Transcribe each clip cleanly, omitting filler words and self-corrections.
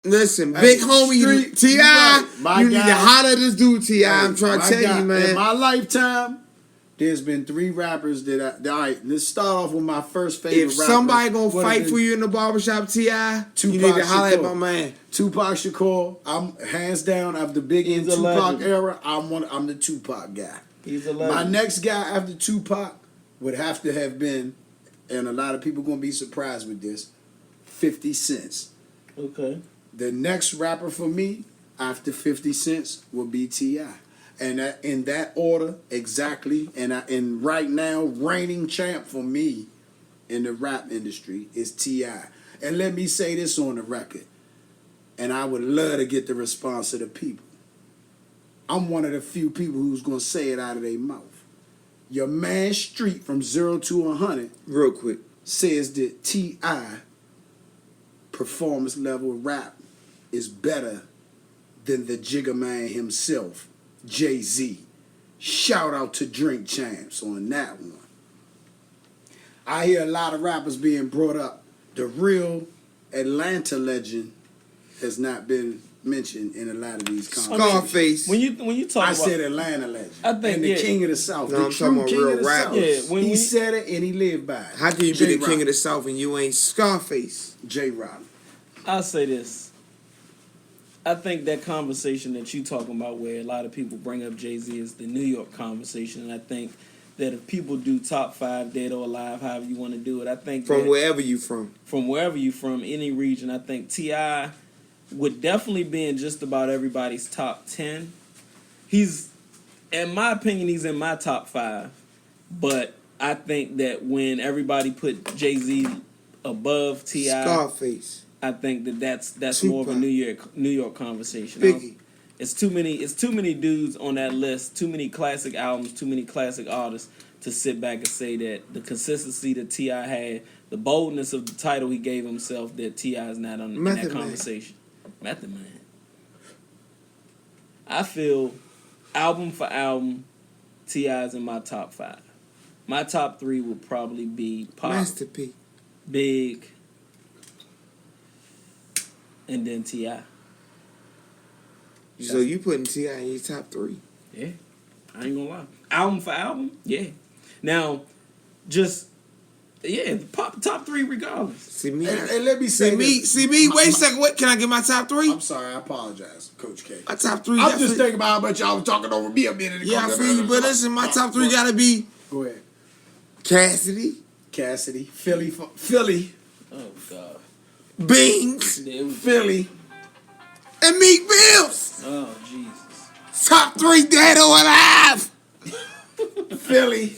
Listen, big homie T.I., right. you need to holler at this dude T.I. I'm trying to tell you, man. In my lifetime, there's been 3 rappers that all right, let's start off with my first favorite rapper. If somebody gonna fight for you in the barbershop, T.I., you need to holler at my man. Tupac Shakur, I'm hands down after Biggie and Tupac era, I'm the Tupac guy. He's a legend. My next guy after Tupac would have to have been, and a lot of people gonna be surprised with this, 50 Cent. Okay. The next rapper for me after 50 Cent will be T.I. And in that order, exactly. And right now, reigning champ for me in the rap industry is T.I. And let me say this on the record, and I would love to get the response of the people. I'm one of the few people who's going to say it out of their mouth. Your man Street from 0 to 100 real quick says that T.I. performance level rap is better than the Jigga Man himself, Jay-Z. Shout out to Drink Champs on that one. I hear a lot of rappers being brought up. The real Atlanta legend has not been mentioned in a lot of these conversations. Scarface. When you talk I about, said Atlanta legend. I think, and the king of the South. No, the I'm true talking about king real of the rappers. South. Yeah, he said it and he lived by it. How can you be the king of the South and you ain't Scarface? J-Rock. I'll say this. I think that conversation that you talking about where a lot of people bring up Jay-Z is the New York conversation. And I think that if people do top 5, dead or alive, however you want to do it, I think from wherever you from. From wherever you from, any region, I think T.I. would definitely be in just about everybody's top 10. He's, in my opinion, he's in my top 5. But I think that when everybody put Jay-Z above T.I., Scarface, I think that's Tupac. more of a New York conversation. Biggie. It's too many dudes on that list, too many classic albums, too many classic artists to sit back and say that the consistency that T.I. had, the boldness of the title he gave himself, that T.I. is not on in that conversation. Method Man. I feel album for album, T.I. is in my top 5. My top 3 would probably be Pop, Master P, Big, and then T.I. So you putting T.I. in your top 3? Yeah, I ain't gonna lie. Album for album, yeah. Now, just top 3 regardless. See me, and let me say see me. Wait a second. What? Can I get my top 3? I'm sorry, I apologize, Coach K. My top 3. I'm just thinking about how much y'all was talking over me a minute ago. Yeah, I feel you, but listen, my top 3 gotta be. Go ahead. Cassidy, Philly, Oh God. Beans, Philly, and Meek Mills. Oh Jesus. Top 3 dead or alive. Philly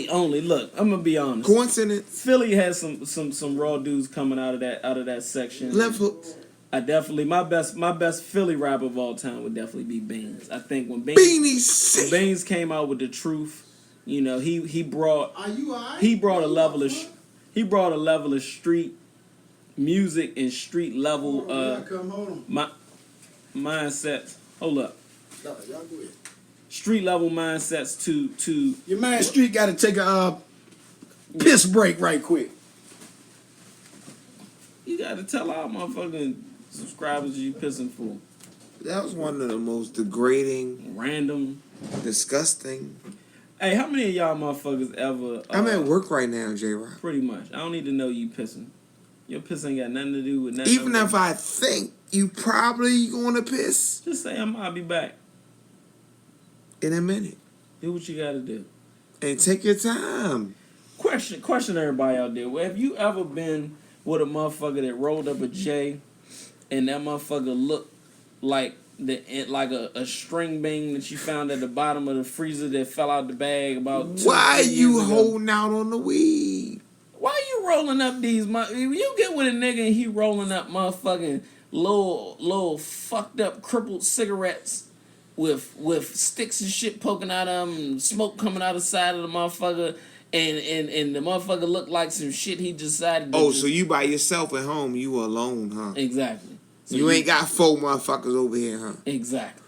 only. Look, I'm gonna be honest. Coincidence. Philly has some raw dudes coming out of that section. Left hooks. I definitely my best Philly rapper of all time would definitely be Beans. I think when Beans came out with The Truth, you know, he brought a level of street music and street level mindsets. Hold up. Y'all go ahead. Street level mindsets to your man Street got to take a piss break right quick. You got to tell our motherfucking subscribers you pissing for. That was one of the most degrading, random, disgusting. Hey, how many of y'all motherfuckers ever? I'm at work right now, J-Rock. Pretty much. I don't need to know you pissing. Your piss ain't got nothing to do with nothing. Even if I think you probably gonna piss, just say I'll be back in a minute. Do what you gotta do, and take your time. Question everybody out there. Have you ever been with a motherfucker that rolled up a J, and that motherfucker looked like a string bean that you found at the bottom of the freezer that fell out the bag about 2 Why you ago? Holding out on the weed? Why you rolling up these? You get with a nigga and he rolling up motherfucking little fucked up crippled cigarettes with sticks and shit poking out of them, and smoke coming out of the side of the motherfucker, and the motherfucker look like some shit he decided to do. So you by yourself at home, you alone, huh? Exactly. So you ain't got 4 motherfuckers over here, huh? Exactly.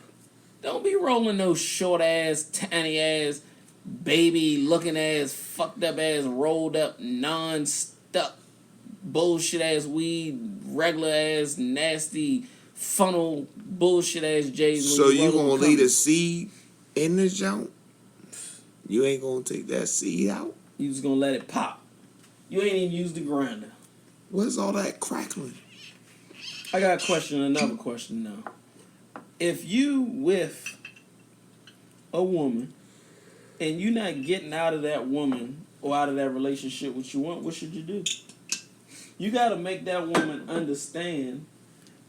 Don't be rolling those short ass, tiny ass, baby looking ass, fucked up ass, rolled up, non-stuck bullshit ass weed, regular ass nasty funnel bullshit ass J's. So you gonna leave a seed in the junk? You ain't gonna take that seed out? You just gonna let it pop. You ain't even use the grinder. What's all that crackling? I got another question now. If you with a woman and you not getting out of that woman or out of that relationship what you want, what should you do? You got to make that woman understand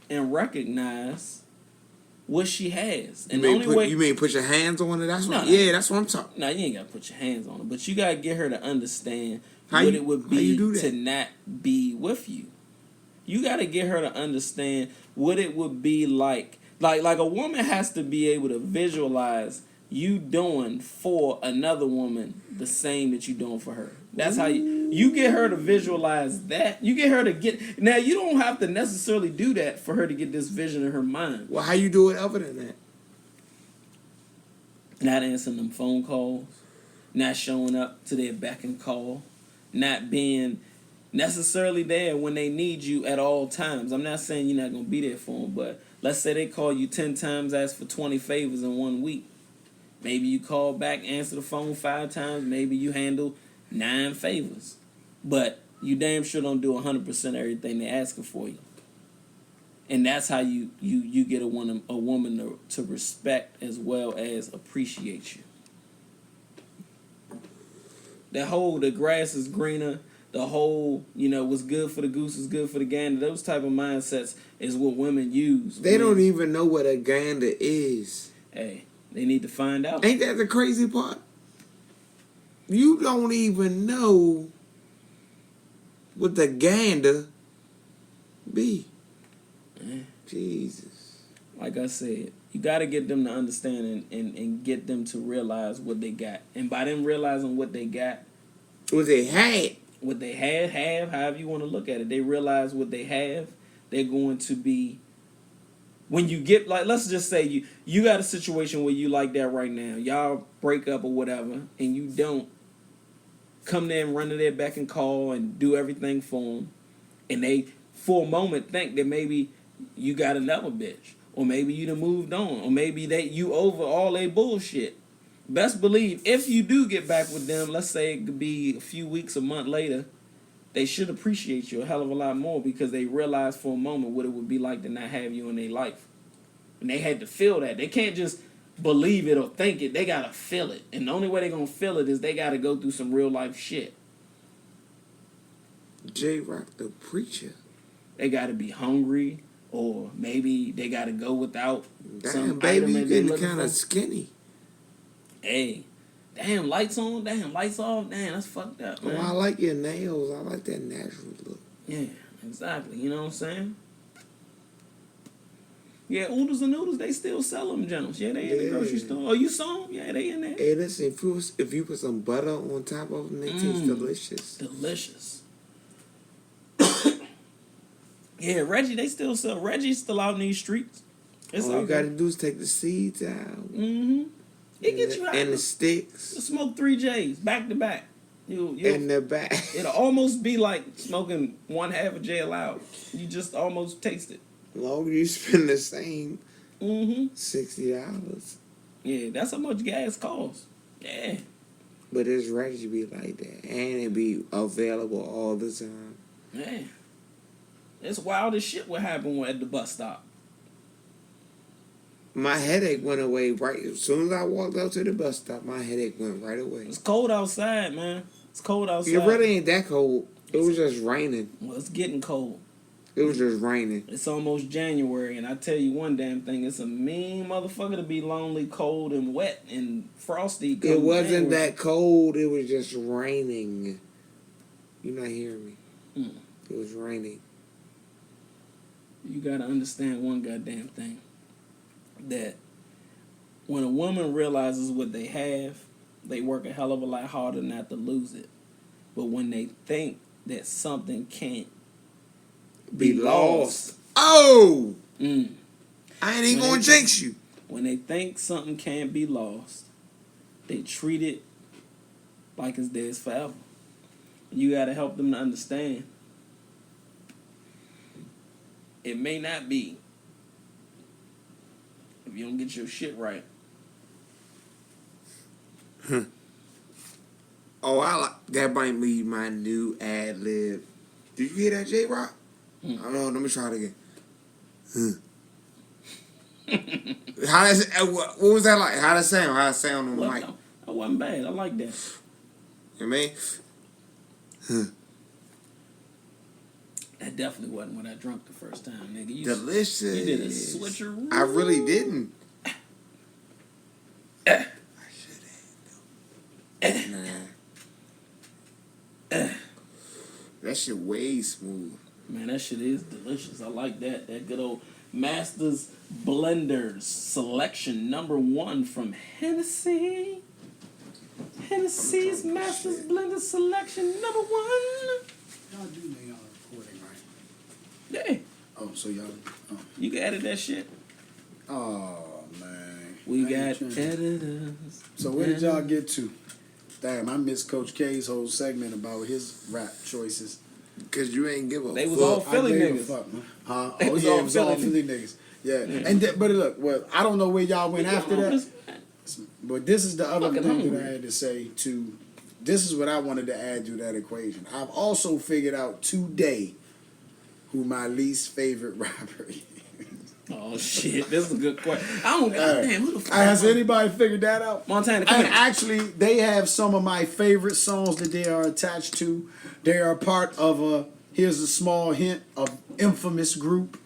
and recognize what she has. And you mean put your hands on it? That's what. Yeah, that's what I'm talking. No, you ain't got to put your hands on it, but you got to get her to understand it would be to not be with you. You got to get her to understand what it would be like. Like a woman has to be able to visualize you doing for another woman the same that you doing for her. That's how you get her to visualize that. You get her to get... Now, you don't have to necessarily do that for her to get this vision in her mind. Well, how you do it other than that? Not answering them phone calls. Not showing up to their beck and call. Not being necessarily there when they need you at all times. I'm not saying you're not going to be there for them, but let's say they call you 10 times, ask for 20 favors in 1 week. Maybe you call back, answer the phone 5 times. Maybe you handle 9 favors. But you damn sure don't do 100% everything they're asking for you. And that's how you get a woman to respect as well as appreciate you. The grass is greener. The whole, what's good for the goose is good for the gander. Those type of mindsets is what women use. They don't even know what a gander is. Hey, they need to find out. Ain't that the crazy part? You don't even know what the gander be. Jesus. Like I said, you got to get them to understand and get them to realize what they got. And by them realizing what they got, what they had, however you want to look at it, they realize what they have, they're going to be... When you get, like, let's just say you got a situation where you like that right now. Y'all break up or whatever, and you don't come there and run to their beck and call and do everything for them. And they, for a moment, think that maybe you got another bitch. Or maybe you done moved on. Or maybe you over all they bullshit. Best believe, if you do get back with them, let's say it could be a few weeks, a month later, they should appreciate you a hell of a lot more because they realized for a moment what it would be like to not have you in their life. And they had to feel that. They can't just believe it or think it. They got to feel it. And the only way they're going to feel it is they got to go through some real life shit. J-Rock the preacher. They got to be hungry, or maybe they got to go without some baby, item you that they getting kind of skinny. Hey, damn, lights on, damn, lights off, damn, that's fucked up, man. Oh, I like your nails. I like that natural look. Yeah, exactly. You know what I'm saying? Yeah, oodles and noodles, they still sell them gems. Yeah, they in the grocery store. Oh, you saw them? Yeah, they in there. Hey, listen, if you put some butter on top of them, they taste delicious. Delicious. Yeah, Reggie, they still sell. Reggie's still out in these streets. All you got to do is take the seeds out. Mm-hmm. It gets you out. And the sticks. You smoke 3 J's back to back. In the back. It'll almost be like smoking 1/2 a J aloud. You just almost taste it. As long as you spend the same $60. Yeah, that's how much gas costs. Yeah. But it's Reggie be like that. And it be available all the time. Yeah. It's wild as shit what happened at the bus stop. My headache went away right as soon as I walked out to the bus stop. My headache went right away. It's cold outside, man. It's cold outside. It really ain't that cold. It was just raining. Well, it's getting cold. It was just raining. It's almost January, and I tell you one damn thing. It's a mean motherfucker to be lonely, cold, and wet, and frosty. It wasn't that cold. It was just raining. You're not hearing me. It was raining. You gotta understand one goddamn thing. That when a woman realizes what they have, they work a hell of a lot harder not to lose it. But when they think that something can't be lost. Oh! I ain't even gonna jinx you. When they think something can't be lost, they treat it like it's theirs forever. You gotta help them to understand It may not be. If you don't get your shit right. Oh, I like that. Might be my new ad lib. Did you hear that, J Rock? I don't know. Let me try it again. How does what was that like? How does it sound? How does it sound on the Well, mic? that wasn't bad. I like that. You know what I mean? That definitely wasn't what I drunk the first time, nigga. You Delicious. You did a switcheroo. I really didn't. I should have. That shit way smooth. Man, that shit is delicious. I like that. That good old Masters Blenders selection #1 from Hennessy. Hennessy's Masters Blender selection #1. Y'all do know y'all recording, right? Yeah. Oh, so y'all. Oh, You can edit that shit. oh man. We I got ain't trying. editors. So where did y'all get to? Damn, I missed Coach K's whole segment about his rap choices. Cause you ain't give a They was fuck. all Philly I gave a niggas. fuck, man. Huh? They Oh was yeah, all it was all Philly Philly niggas. Yeah, and but look, well, I don't know where y'all went after that. But this is the other Fucking thing hungry. that I had to say to. This is what I wanted to add to that equation. I've also figured out today who my least favorite rapper is. Oh shit, this is a good question. I don't damn who the fuck. Has anybody figured that out? Montana, come And here. actually, they have some of my favorite songs that they are attached to. They are part of a, here's a small hint, of infamous group.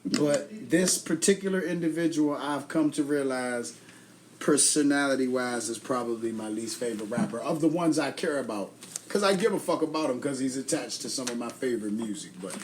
But this particular individual, I've come to realize, personality-wise, is probably my least favorite rapper of the ones I care about. Because I give a fuck about him because he's attached to some of my favorite music. But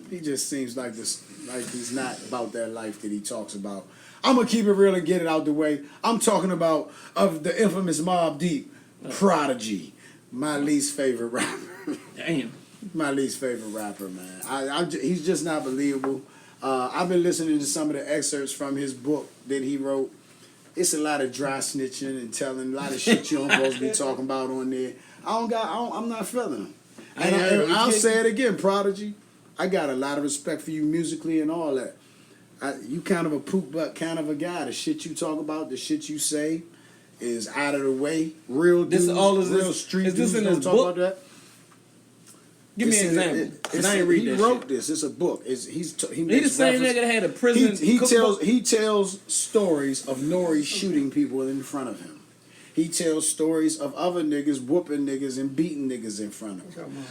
he just seems like this, like he's not about that life that he talks about. I'm going to keep it real and get it out the way. I'm talking about of the infamous Mobb Deep, Prodigy, my least favorite rapper. Damn. My least favorite rapper, man. He's just not believable. I've been listening to some of the excerpts from his book that he wrote. It's a lot of dry snitching and telling a lot of shit you don't supposed to be talking about on there. I'm not feeling him. And I'll say it again, Prodigy. I got a lot of respect for you musically and all that. You kind of a poop butt kind of a guy. The shit you talk about, the shit you say is out of the way. Real dudes, real street is this dudes in don't his talk book? about that. Give me an example. 'Cause I ain't read that He wrote shit. this. It's a book. He He the makes same reference- nigga that had a prison. he cookbook? tells stories of Nori shooting people in front of him. He tells stories of other niggas whooping niggas and beating niggas in front of him.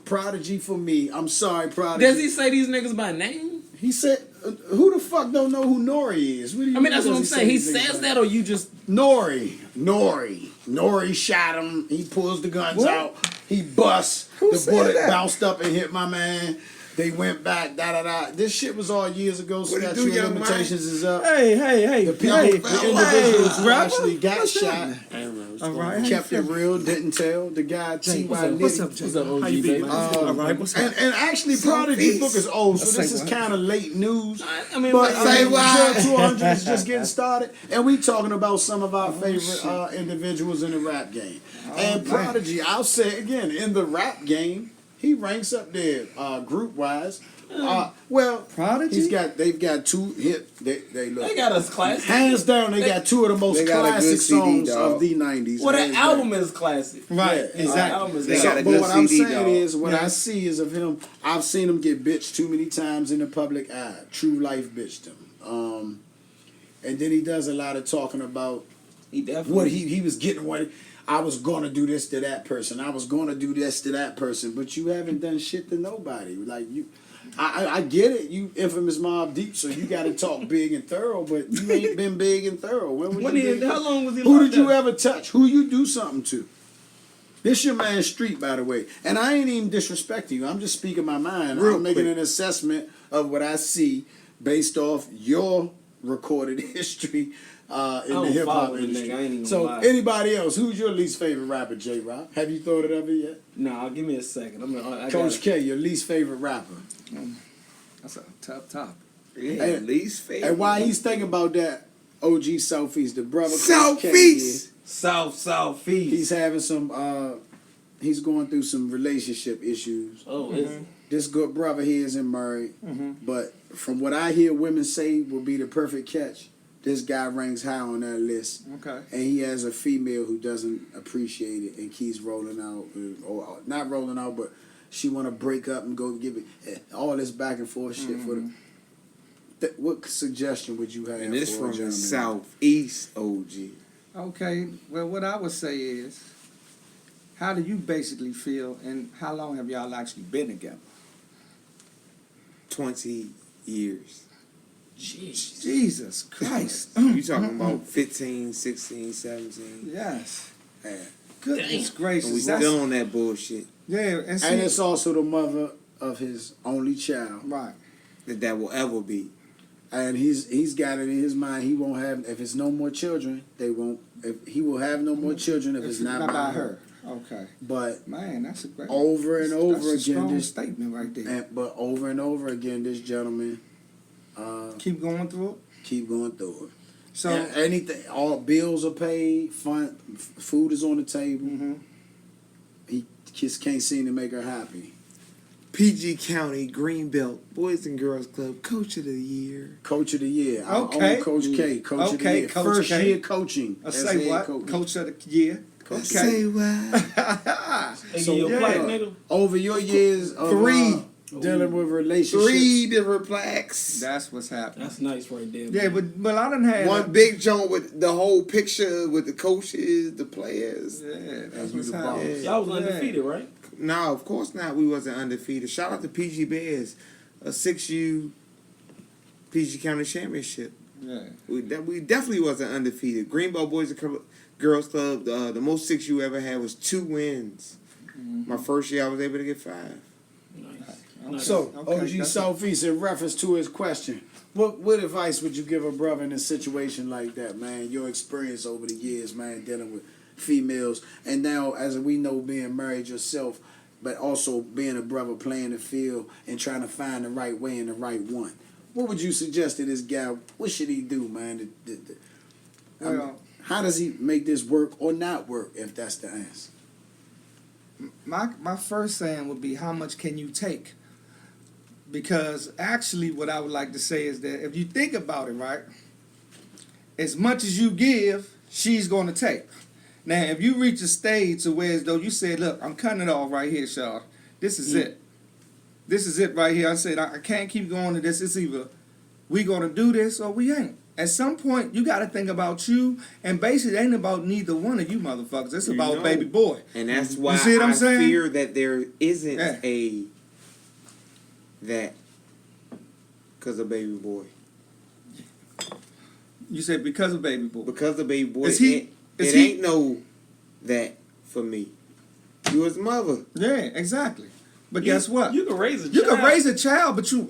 Prodigy for me. I'm sorry, Prodigy. Does he say these niggas by name? He said, "Who the fuck don't know who Nori is?" What do you I mean, that's does what I'm say saying. He these niggas says by that, or you just Nori shot him. He pulls the guns out. He busts. The said bullet that? bounced up and hit my man. They went back. This shit was all years ago. What it do, Statute of young limitations is up. Hey, The people, the individuals who actually got shot, All right, how kept you it feeling? real, didn't tell. The guy T.Y. What's up, Nitty. Jay? What's up, OG, How you be, baby? man? All right, what's up? And actually, So Prodigy peace. book is old, so this is what? kind of late news. I mean, But what- say why? 200 is just getting started, and we talking about some of our favorite individuals in the rap game. And Prodigy, I'll say it again, in the rap game, he ranks up there group wise. Prodigy? They've got two hit. They look. They got us classic. Hands down, they got two of the most They got a classic good CD, songs dog. of the '90s. Well, that hands down. album is classic. Right, Yeah, exactly. album is They classic. got a But good what I'm CD, saying dog. is, what Yeah. I see is of him, I've seen him get bitched too many times in the public eye. True life bitched him. And then he does a lot of talking about He definitely. what he was getting. What I was gonna do this to that person. I was gonna do this to that person. But you haven't done shit to nobody. Like you. I get it, you infamous Mobb Deep, so you got to talk big and thorough, but you ain't been big and thorough. How long was he? Who locked did you up? ever touch? Who you do something to? This your man Street, by the way. And I ain't even disrespecting you. I'm just speaking my mind. Real I'm making quick. an assessment of what I see based off your recorded history in the don't hip hop follow the industry. nigga, I ain't even So lie. anybody else, who's your least favorite rapper, J-Rock? Have you thought of it yet? Nah, give me a second. I Coach K, your least favorite rapper. That's a tough top. Yeah, And- least favorite. And while he's thinking about that, OG Southeast, the brother Coach K Southeast. Southeast. he's having some he's going through some relationship issues. Oh, is Mm-hmm. this good brother here isn't married, Mm-hmm. but from what I hear women say would be the perfect catch, this guy ranks high on that list. Okay. And he has a female who doesn't appreciate it and keeps rolling out, or not rolling out, but she want to break up and go give it all this back and forth shit for the. What suggestion would you have? And this for a from the gentleman? Southeast OG. Okay. Well, what I would say is, how do you basically feel, and how long have y'all actually been together? 20 years. Jeez. Jesus Christ. You talking about 15, 16, 17. Yes. Yeah. Goodness And gracious. we That's- still on that bullshit. yeah, and see, And it's also the mother of his only child. right. That will ever be. And he's got it in his mind. He won't have, if it's no more children, they won't. If he will have no more children if it's not by her. Okay. But Man, that's a great. over and over that's a again, strong this statement right there. but over and over again, this gentleman Keep going through it. keep going through it. So. And anything, all bills are paid, food is on the table. Mhm. He just can't seem to make her happy. PG County Greenbelt Boys and Girls Club Coach of the Year. Coach of the year. Our Okay. own Coach K. Coach of the Okay, year. Coach First K. year coaching. I as say head what? Coach of the year. Okay. Say what? They So, give you a yeah. plaque, nigga. Over your years of dealing with relationships. 3 different plaques. That's what's happening. That's nice right there. Yeah, man. but I done had One big joint with the whole picture with the coaches, the players. Yeah, that's And you what's the happening. boss. Y'all was Yeah. undefeated, right? No, of course not. We wasn't undefeated. Shout out to PG Bears, a 6U PG County championship. Yeah. We definitely wasn't undefeated. Greenbelt Boys and Girls Club, the most 6U ever had was 2 wins. My first year, I was able to get 5. Nice. So, Okay, OG that's- Southeast, in reference to his question, what advice would you give a brother in a situation like that, man? Your experience over the years, man, dealing with females, and now, as we know, being married yourself, but also being a brother playing the field and trying to find the right way and the right one. What would you suggest to this guy? What should he do, man? Well, How does he make this work or not work, if that's the answer? my first saying would be, how much can you take? Because actually what I would like to say is that if you think about it, right, as much as you give, she's going to take. Now, if you reach a stage to where as though you said, look, I'm cutting it off right here, Shaw. This is it. This is it right here. I said, I can't keep going to this. It's either we going to do this or we ain't. At some point, you got to think about you, and basically, it ain't about neither one of you motherfuckers. It's about know. baby boy. And that's why see what I'm I saying? fear that there isn't Yeah. that because of baby boy. You said because of baby boy. Because of baby boy, Is he- it is he- ain't no that for me. You his mother. Yeah, exactly. But guess what? You can raise a You child. can raise a child, but you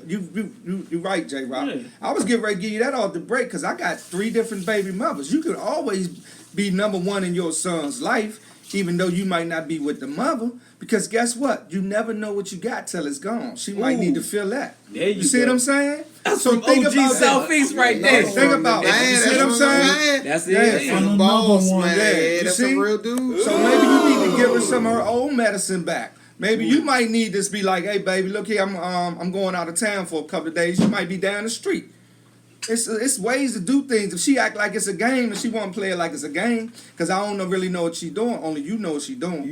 right, J. Rock. Yeah. I was getting ready to give you that off the break because I got 3 different baby mothers. You can always be number one in your son's life, even though you might not be with the mother. Because guess what? You never know what you got till it's gone. She might need to feel that. There you see go. what I'm saying? That's so from think OG about that. Southeast right there. Think about it. Man, You see that's what I'm what saying? That's Yeah, it. from From the another boss, one. man. Yeah, you That's see? a real dude. So maybe you need to give her some of her old medicine back. Maybe you might need this. Be like, hey, baby, look here, I'm going out of town for a couple of days. You might be down the street. It's ways to do things. If she act like it's a game and she want to play it like it's a game, because I don't really know what she doing. Only you know what she doing.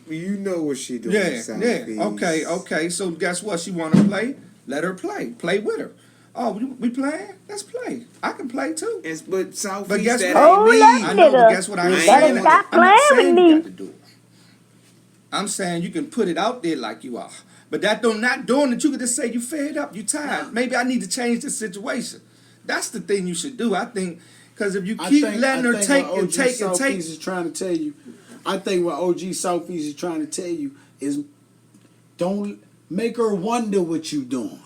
You know what she doing. Yeah. Southeast. Okay. So guess what? She want to play. Let her play. Play with her. Oh, we playing? Let's play. I can play too. But Southeast, But guess that what? ain't me. I know, but guess what? I ain't You saying better that. stop I'm not playing saying with you me. got to do it. I'm saying you can put it out there like you are. But that not doing it, you can just say you fed up, you tired. Maybe I need to change the situation. That's the thing you should do. I think, because if you keep letting her take what and OG take and Southeast take. is trying to tell you. I think what OG Southeast is trying to tell you is don't make her wonder what you doing.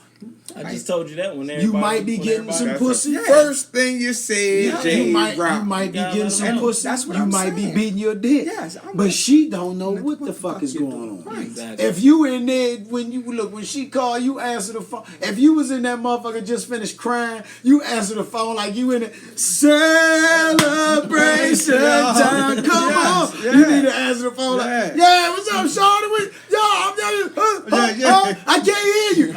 I just told you that when You everybody. might be when getting some everybody- pussy. Yeah. First thing you said, Yeah, J. You might You be gotta getting let some her know. pussy. That's what you I'm might be saying. beating your dick. Yes, I'm but right. she don't know What what the the fuck fuck is you going doing? on. Right. Exactly. If you in there when she call, you answer the phone. If you was in that motherfucker just finished crying, you answer the phone like you in it. Celebration time. Come on. Yeah. You need to answer the phone Yeah. like, yeah, what's up, Shawty? Yo, I'm I can't hear you.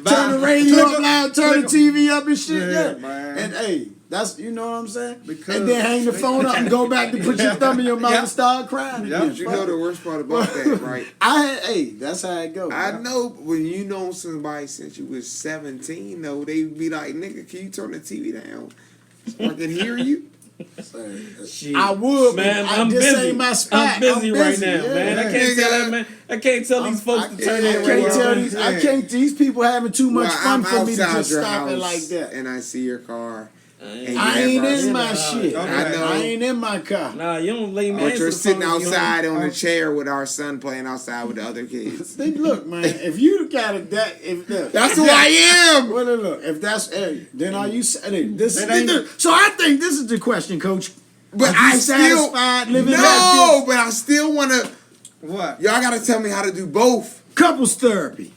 Turn the radio up loud, turn the TV up and shit. Yeah, man. And hey, that's, you know what I'm saying? Because- and then hang the phone up and go back to put your thumb in your mouth and start crying again. You know the worst part about that, right? That's how it goes. I know when you know somebody since you was 17, though, they be like, nigga, can you turn the TV down so I can hear you? Shit. I would, man. but I'm this busy. ain't my spot. I'm busy right now, yeah. man. I can't tell that man. I can't tell these folks to turn their I radio can't tell on. these. I can't. These people having too much fun I'm for me to outside just your stop it house like that. and I see your car. and I you ain't never- in my shit. I know. I ain't in my car. Nah, you don't lay me. But you're sitting outside on a chair with our son playing outside with the other kids. They look, man. If you got it, That's who I am. Well, look. If that's then are you? So ain't- I think this is the question, Coach. But Are you I still satisfied living that but I still want to. What? Y'all got to tell me how to do both. couples therapy?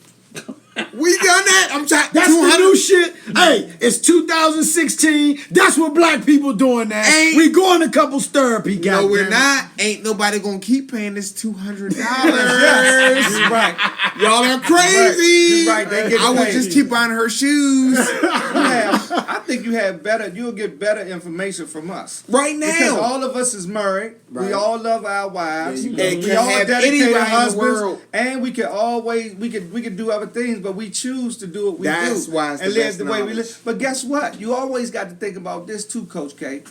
We done that. I'm trying. That's the new shit. Hey, it's 2016. That's what black people doing now. We going to couples therapy, No, we're goddammit. not. Ain't nobody gonna keep paying this $200. You're right. Y'all are crazy. You're right. They get I would paid. just keep buying her shoes I think you have better. You'll get better information from us. right Because now. all of us is married. Right. We all love our wives. Yeah, you And we can all have dedicated anybody in the husbands. world. And we can always we could do other things, but we choose to do what we That's do. why it's and the live best the way we knowledge. live. But guess what? You always got to think about this too, Coach K.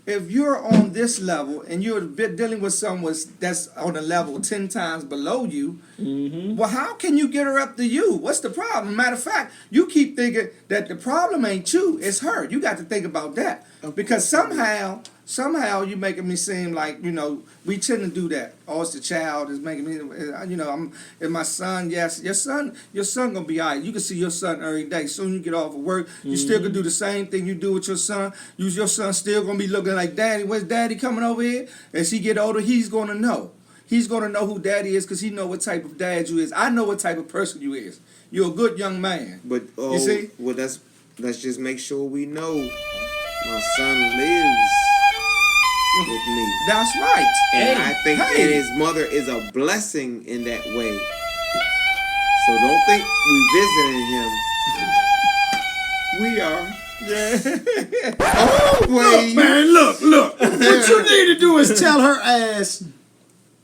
If you're on this level and you're dealing with someone that's on a level 10 times below you, well, how can you get her up to you? What's the problem? Matter of fact, you keep thinking that the problem ain't you, it's her. You got to think about that. Because somehow you're making me seem like, we tend to do that. Oh, it's the child is making me, and my son, yes, your son gonna be all right. You can see your son every day. Soon you get off of work, you still can do the same thing you do with your son. Your son still gonna be looking like daddy. Where's daddy coming over here? As he get older, he's gonna know. He's gonna know who daddy is because he know what type of dad you is. I know what type of person you is. You're a good young man. But You see? well, let's just make sure we know my son lives with me. That's right. And I think hey. that his mother is a blessing in that way. So don't think we visiting him. We are. Oh, wait. Man, look. What you need to do is tell her ass,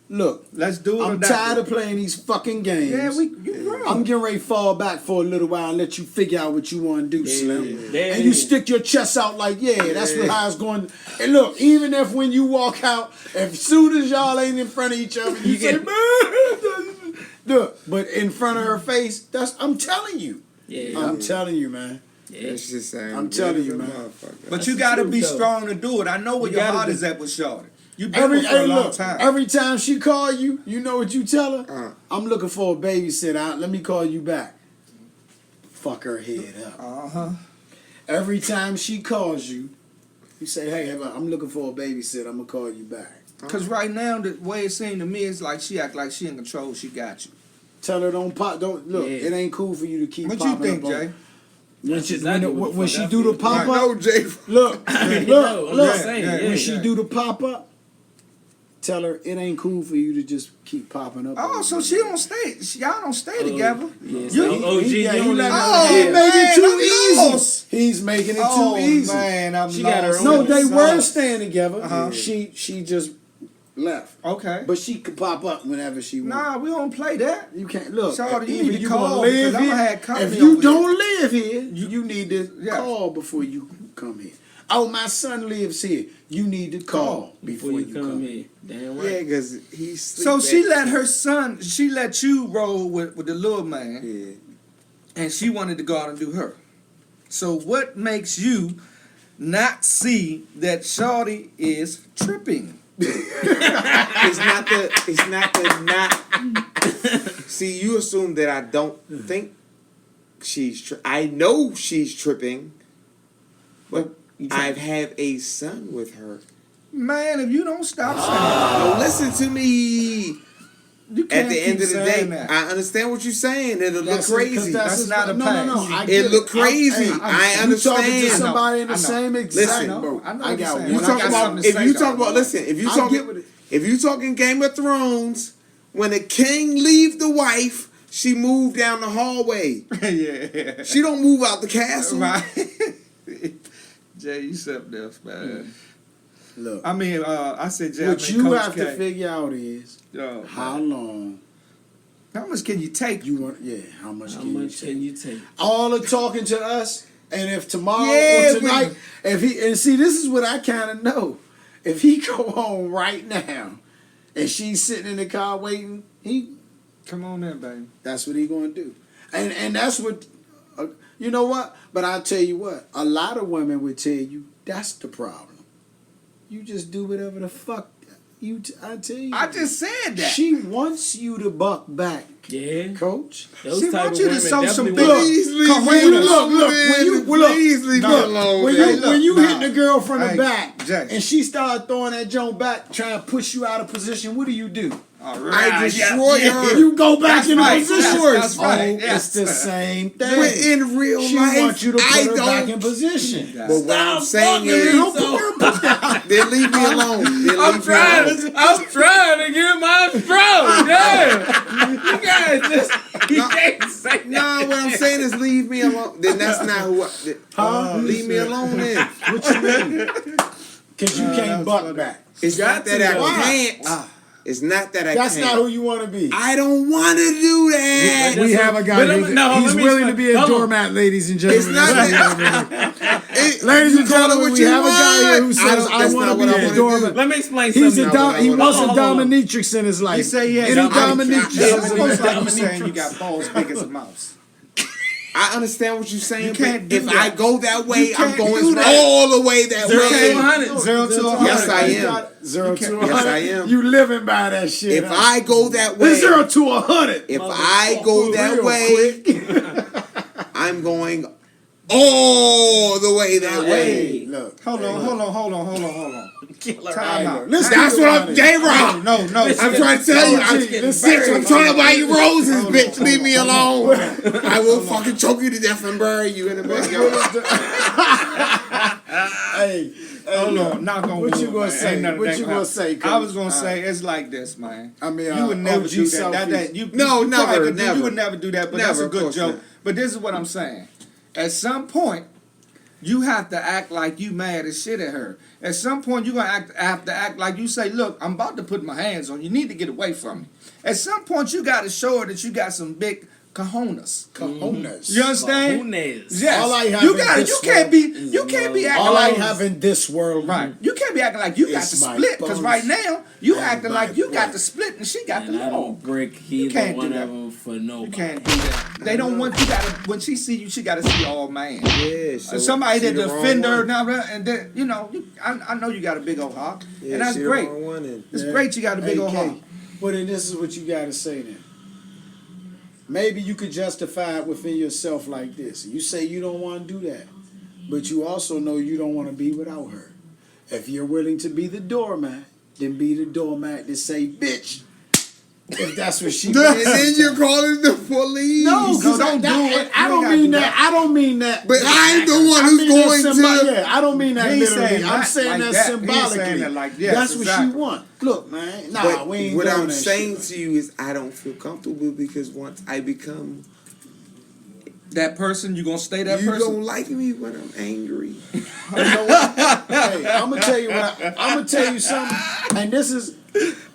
look, Let's do it. I'm tired of playing these fucking games. Yeah, you grown. I'm getting ready to fall back for a little while and let you figure out what you want to do, Slim. Yeah. And you stick your chest out like, that's what how it's going. And look, even if when you walk out, as soon as y'all ain't in front of each other, you say, man, look, but in front of her face, I'm telling you. Yeah. I'm telling you, man. That's just saying. I'm telling you, man. Motherfucker. But you got to be though. strong to do it. I know where You your gotta heart be- is at with Shorty. You've been with her for a long time. Every time she call you, you know what you tell her? Uh. I'm looking for a babysitter. Let me call you back. Fuck her head up. Uh-huh. Every time she calls you, you say, hey, I'm looking for a babysitter. I'm going to call you back. Because right now, the way it seems to me is like she act like she in control. She got you. Tell her don't look, Yeah. it ain't cool for you to keep What you popping think, up on- Jay? When she do the pop I know, up, Jay. look, I'm look, just saying, yeah, yeah. when she do the pop up, tell her it ain't cool for you to just keep popping up. Oh, so she don't stay. Y'all don't stay together. Yeah, You- so OG, he you don't let know. Oh, he man, make it too I'm lost. easy. He's making it Oh, too easy. man, I'm She got her lost. own- No, they were Sauce. staying together. Uh-huh. She just left, Okay. but she could pop up whenever she wants. Nah, we don't play that. You can't look. Shorty, you even need to you call gonna live because I'ma here. have company If you over don't live here, you need to Yeah. call before you come here. Oh, my son lives here. You need to call before you come here. Damn Yeah, right. because he's So she let her son, she let you roll with the little man, Yeah. and she wanted to go out and do her. So what makes you not see that Shorty is tripping? It's not See, you assume that I don't think she's I know she's tripping, but I've had a son with her. Man, if you don't stop saying No, listen to me. that, you can't At the keep end of the day, saying that. I understand what you're saying. It'll look That's it, 'cause crazy. That's not a no. pass. I It get look crazy. I You talking understand. to somebody in I the know. same Listen, exact boat. I know I what got you're one. saying. You When I talk got about something to if say, you though, talk about I listen if you I talking get what it- if you talking Game of Thrones when the king leave the wife, she move down the hallway. Yeah. She don't move out the castle. Right. Jay, you something else, man. Look, I mean, I said, Jay. what I mean, you Coach have to K. figure out is Oh, how man. long How much can you take? you want. Yeah, how much How can you much take? can you take? All the talking to us, and if tomorrow Yeah, or tonight, if he and see, this is what I kind of know. If he go home right now, and she's sitting in the car waiting, Come on in, baby. that's what he gonna do, and that's what, you know what? But I'll tell you what, a lot of women would tell you that's the problem. You just do whatever the fuck I tell you. I just said that. She wants you to buck back, Yeah. Coach. Those She type wants of you to women show some definitely big- want- Please leave Come me on, alone, look, man. when you- Please leave me No, alone, When man. you, Hey, look, when you nah. hit the girl from the Hey, back Jay. and she started throwing that joint back, trying to push you out of position, what do? All I destroy her. You go back That's in right. the position. That's right. Oh, Yes. it's the same thing. But in real she life, wants you to put I her back in don't. position. But what I'm saying fucking is, me. Don't put her back. then leave me alone. Then leave I'm me trying alone. to get my stroke. Yeah. You guys just you can't say No, what I'm saying is leave me alone. Then that's not who leave me alone then. What you mean? Because you can't buck back. It's not that I Why? can't. It's not that I That's can't. not who you want to be. I don't want to do that. We have a guy But who's let me- no, he's let me willing to explain. be a Hold on. doormat, ladies and It's gentlemen. not That's that. what we have here. Ladies Ladies and gentlemen, we have a guy here who says, that's I want not to what be I a wanna doormat. Let me explain He's something. he wants a Hold on. dominatrix in his life. You say yes. Any I'm- dominatrix Yeah, in It's his almost life. like you saying you got balls big as a mouse. I understand what you're saying, You can't but do if that. I go that way, You I'm can't going do that. all the way that Zero to way. 100. 0 to 100. Yes, I am. 0 to 100. Yes, I am. You living by that shit. If huh? I go that way, It's 0 to 100. if I go that Real way, quick. I'm going all the way that way. Hey, look. Hold on. Time out. Listen, That's what I'm. J-Rock. No. I'm trying to tell you, Listen, bitch. I'm trying to buy you roses, Hold on. bitch. Leave me alone. I will fucking choke you to death and bury you in the backyard. Hey, Hold on. Knock on wood. What you gonna man. say? Ain't none of What that you crap. gonna say, I was Coach? gonna All say it's like this, man. I mean, You would never OG do that. selfies. You No, you never, probably could do- never. You would never do that, but Never, that's a of good course joke. not. But this is what I'm saying. At some point, you have to act like you mad as shit at her. At some point, you're gonna have to act like you say, "Look, I'm about to put my hands on you. You need to get away from me." At some point, you got to show her that you got some big cojones. Cojones. You understand? Cojones. Yes. All I have you in got. this You can't world be. You can't be acting All I like have in this world, right. You can't be acting like you got It's to my split because bones right now you and acting my like you got blood. to split and she got And the I law. don't break either can't do one that. of them for nobody. You can't do that. They don't want you. Got to when she see you, she got to see all man. Yeah, so Somebody she that the wrong defend her one. now, and then you know, I know you got a big old heart, Yeah, and that's she the great. wrong one then. It's great you got a big old heart. Well, then this is what you got to say then. Maybe you could justify it within yourself like this. You say you don't want to do that, but you also know you don't want to be without her. If you're willing to be the doormat, then be the doormat to say, bitch, if that's what she And wants. then you're calling the police. No, No, don't do it. I You don't ain't mean gotta do that. I don't mean that. But I'm the one I who's mean going that to. Yeah, I don't mean that He ain't literally. saying I'm that saying like that that. He ain't symbolically. saying that like- yes, that's what exactly. she want. Look, man. Nah, But we ain't what doing I'm that saying shit. to you is, I don't feel comfortable because once I become, That person, you gonna stay that you person? don't like me when I'm angry. You know what? Hey, I'm gonna tell you I'm gonna tell you something. And this is,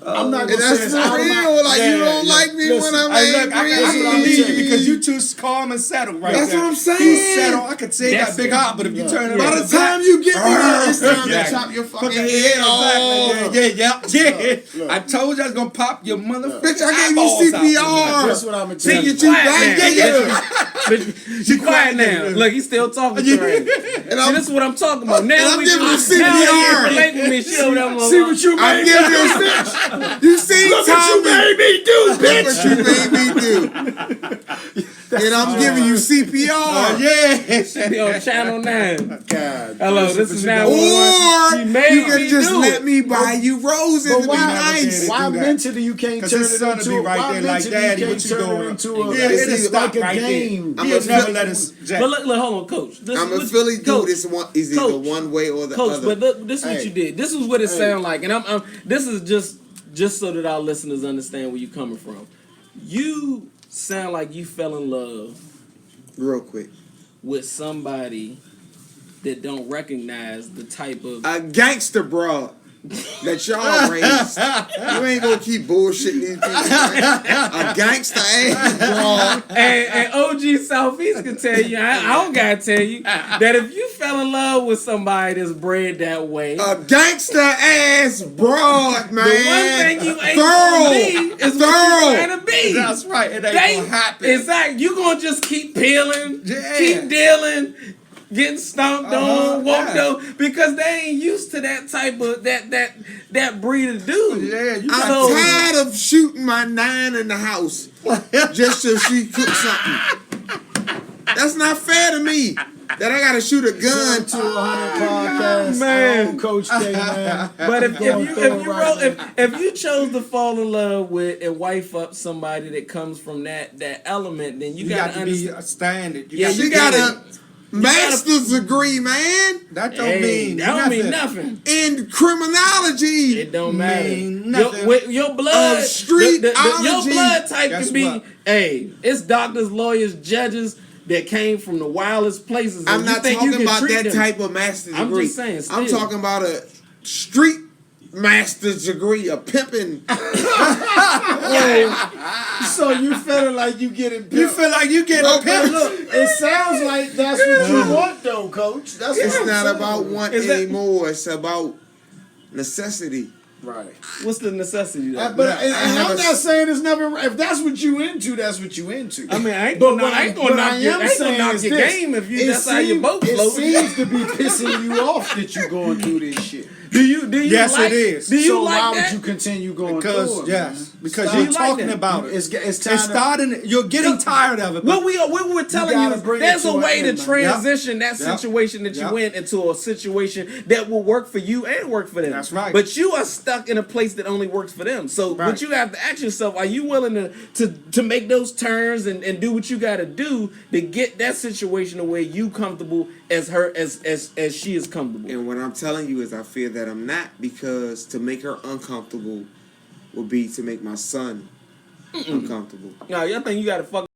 I'm not And gonna say that's this for out of my. real. Like you Yeah, don't yeah. like me Listen, when I'm Hey, look, I angry. can what I'm believe you saying. because you too calm and settled right That's there. what I'm saying. You settled. I could say you got That's a big it. heart, but if you turn it By on the time you get me there, it's time to Exactly. chop your fucking Yeah, head off. yeah. I told you I was gonna pop your motherfucker. Bitch, I gave you CPR. That's what I'm gonna See, tell you you. too Quiet back. now. Yeah. She quiet now. Look, he's still talking to her. And See, I'm, this is what I'm talking about. and Now I'm we giving you can now you CPR. can relate with me. She over there. See what you I'm made giving me you do, bitch. You see, Look what you Tommy? made me do, Look bitch. what you made me do. And I'm giving you CPR. Yeah. Be on Channel 9. God. Hello, this is now Or She made you can me just do let it. me buy you roses But and be why, nice. why do that. mentally you can't 'Cause turn his it son into will be right why there like, mentally "Daddy, you what can't you turn doing?" it into a, Yeah, it's it'll like stop a right there. game. I'm He'll a never Philly- let us. Jack. But look, hold on, Coach. This I'm is a what- Philly dude. Coach, This one is either Coach, one way or the Coach, other. but look, this is what Hey. you did. This is what it Hey. sound like, and I'm this is just just so that our listeners understand where you're coming from. You sound like you fell in love Real quick. with somebody that don't recognize the type of A gangster broad that y'all raised. You ain't gonna keep bullshitting these people. A gangster ass broad. and OG Southeast can tell you, I don't gotta tell you, that if you fell in love with somebody that's bred that way, A gangster ass broad, man. the one thing you ain't gonna be is what you trying to be. That's right. It ain't gonna happen. Exactly. You gonna just keep peeling, Yeah. keep dealing, getting stomped on, walked yeah. on, because they ain't used to that type of that breed of dude. Yeah, you I'm So- tired of shooting my 9 in the house just so she cooks something. That's not fair to me. That I gotta shoot a gun to 100 podcasts, Man. Coach K, man. But if Going you through it right now. if you chose to fall in love with and wife up somebody that comes from that element, then you got gotta to be understand. a standard. Yeah, She you got get a master's degree, man, That don't Hey, mean that don't mean nothing. nothing. in criminology. It don't matter. Mean nothing. Your blood, Streetology. your blood type Guess can be. what? Hey, it's doctors, lawyers, judges that came from the wildest places. and I'm you not think you talking can about treat that them. type of master's I'm degree. just saying, I'm still. talking about a street master's degree, a pimping. So you feeling like you getting You pimped. feel like you get a Okay, pimp. Look, it sounds like that's what you want, though, Coach. That's It's what I'm not saying. about want Is that- anymore. It's about necessity. Right. What's the necessity though? But and I have I'm a- not saying it's nothing. If that's what you into, that's what you into. I mean, I ain't But gonna, what I ain't gonna what I knock your, am I ain't gonna saying knock is your this. game if you It that's how your seems- boat It floating. seems to be pissing you off that you're going through this shit. Do you Yes, like, it is. Do you So like why that? would you continue going Because through it? yes, because Stop. you're You like talking that. about it. It's time. It's to- starting. You're getting tired of it. What we were telling gotta you, bring it there's to a an way to end, man. transition that Yep. situation that Yep. you went into a situation that will work for you and work for them. That's right. But you are stuck in a place that only works for them. So Right. what you have to ask yourself, are you willing to make those turns and do what you got to do to get that situation the way you comfortable as her as she is comfortable? And what I'm telling you is I fear that I'm not, because to make her uncomfortable would be to make my son uncomfortable. No, y'all think you got to fuck